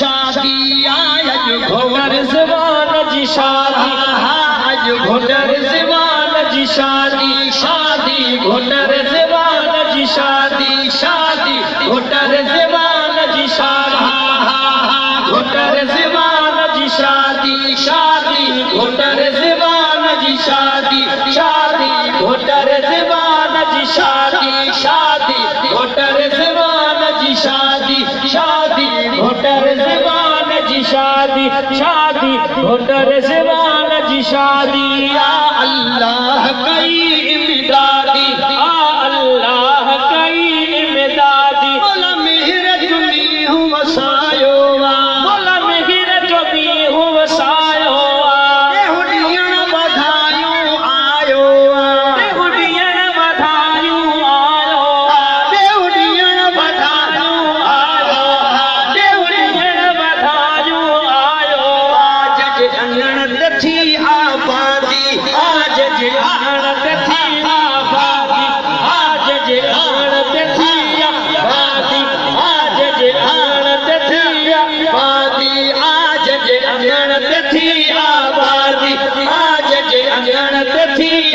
शादी आज घोटर ज़बान जी शादी आज घोटर ज़बान जी शादी शादी घोटर ज़बान जी शादी शादी घोटर ज़बान जी शादी घोटर ज़बान जी शादी शादी घोटर ज़बान जी शादी शादी घोटर ज़बान जी शादी शादी घोटर ज़बान जी शादी शादी घोटर ज़बान जी शादी शादी घोटर ज़बान जी शादी या अल्लाह कई इमदादी आ अल्लाह कई इमदादी बोला मेहर जुमी हूँ वसायो बोला मेहर जुमी हूँ वसायो देहुडियन बधायूं आयो देहुडियन बधायूं आयो देहुडियन बधायूं आयो देहुडियन बधायूं आयो आज जे अंगण थी आबादी आज जे अंगण थी आबादी आज जे अंगण थी आबादी आज जे अंगण थी आबादी आज जे अंगण थी आबादी आज जे अंगण थी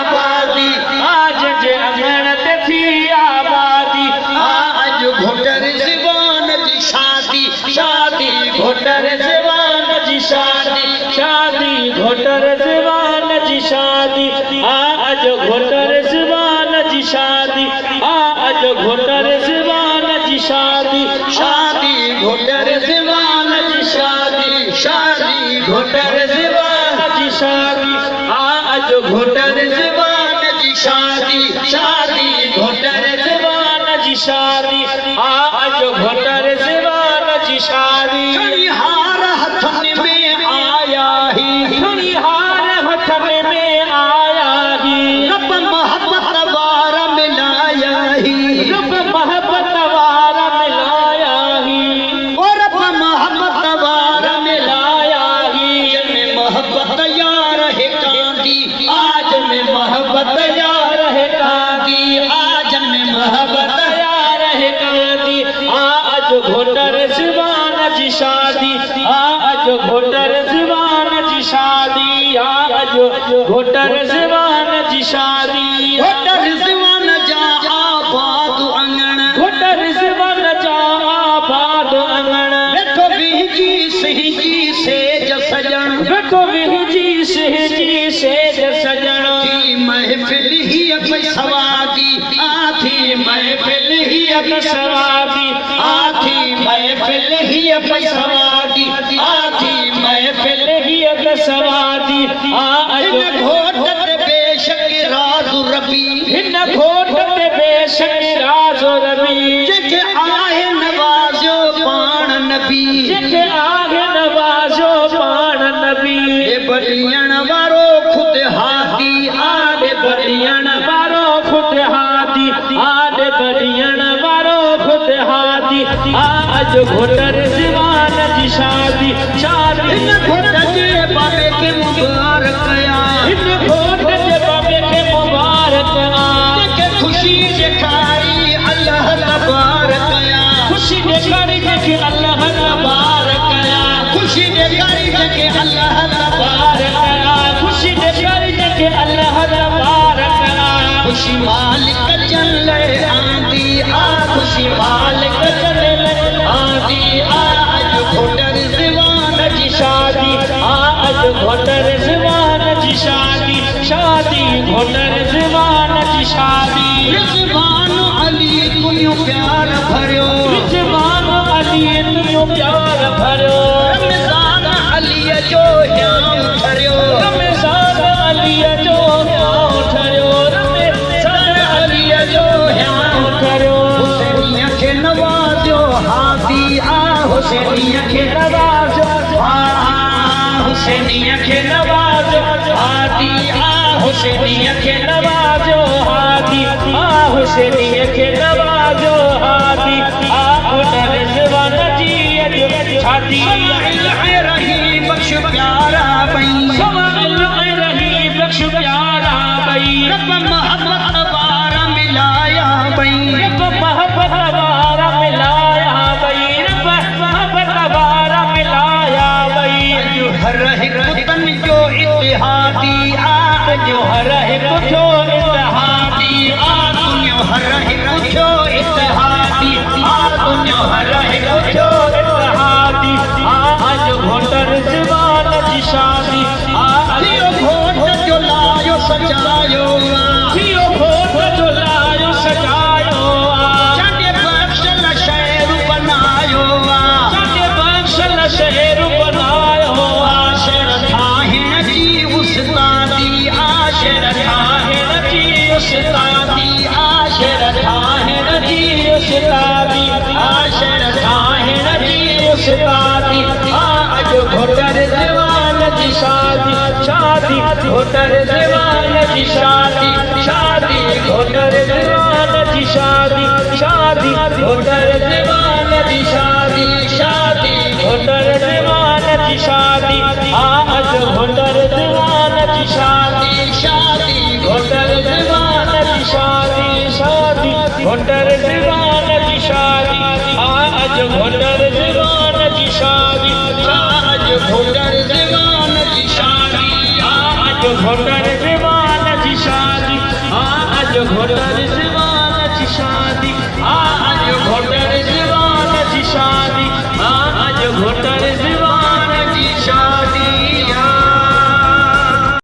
आबादी आज जे अंगण थी आबादी आज घोटर ज़बान जी शादी शादी घोटर ज़बान जी शादी शादी घोटर ज़बान जी शादी आज घोटर ज़बान जी शादी आज घोटर ज़बान जी शादी शादी घोटर ज़बान जी शादी शादी घोटर ज़बान जी शादी आज घोटर ज़बान जी शादी शादी घोटर ज़बान जी शादी आज घोटर ज़बान जी शादी खनिहार हथन में आया ही खनिहार हथन में आया ही रब मोहब्बत वार मिलाया ही रब मोहब्बत वार मिलाया ही और रब मोहब्बत वार मिलाया ही जन्म मोहब्बत यार है कांदी आज में मोहब्बत यार है कांदी आज में मोहब्बत यार है कांदी आज घोटर ज़बान जी शादी आज घोटर ज़बान जी शादी आज घोटर ज़बान जी शादी घोटर ज़बान जा आबाद अंगण घोटर ज़बान जा आबाद अंगण बैठो बिहजी सही सेज सजण बैठो बिहजी सेज सजण थी महफिल ही सवादी आथी महफिल ही सवादी आथी महफिल ही सवादी आथी महफिल ही सवादी इन घोटत बेशक राज़ रबी इन घोटत बेशक राज़ रबी जेके आहे नवाज़ो पाण नबी जेके आहे नवाज़ो पाण नबी ए बलियण वारो खुद हाथी आदे बलियण वारो खुद हाथी आदे बलियण वारो खुद हाथी आज घोटर ज़बान जी शादी शादी इन घोट जे बाबे के मुबारक इन घोट जे बाबे के मुबारक के खुशी दिखाई अल्लाह तबारक खुशी दिखाई के अल्लाह तबारक खुशी दिखाई के अल्लाह तबारक खुशी दिखाई के अल्लाह तबारक खुशी मालिक चले आंदी खुशी मालिक चले आंदी आज घोटर ज़बान जी शादी आज घोटर ज़बान जी शादी शादी घोटर ज़बान जी शादी रिज़वान अली तुयो प्यार भरियो रिज़वान अली तुयो प्यार भरियो रमज़ान अली जो ह्याम ठरियो रमज़ान अली जो ह्याम ठरियो रमज़ान अली जो ह्याम ठरियो हुसैनिया के नवाज़ो हादी हुसैनिया के नवाज़ो हुसैनिया के नवाज़ो हादी हुसैनिया के नवाज़ो हादी हुसैनिया के नवाज़ो हादी घोटर ज़बान जी शादी रही बख्श प्यारा बई रही बख्श प्यारा बई रब मोहब्बत वारा मिलाया बई रब मोहब्बत वारा मिलाया बई रब मोहब्बत वारा तुम हर हिक जो इत्तेहादी तुम हर हिक जो इत्तेहादी तुम हर हिक जो इत्तेहादी आज घोटर जवान जी शादी घोट जो लायो सजायो घोट जो लायो सजायो जाने बख्शल शहर बनायो जाने बख्शल शहर बनायो आशर थाहिन जी उस्तादी आशर थाहिन जी उस्तादी आशर थाहिन जी उस्तादी आशर थाहिन जी उस्तादी आज घोटर जवान जी शादी शादी घोटर जवान जी शादी शादी घोटर जवान जी शादी शादी घोटर जवान जी शादी शादी घोटर जवान जी शादी आज घोटर जवान जी शादी शादी घोटर जवान जी शादी शादी घोटर जवान जी शादी आज घोटर जवान जी शादी आज घोटर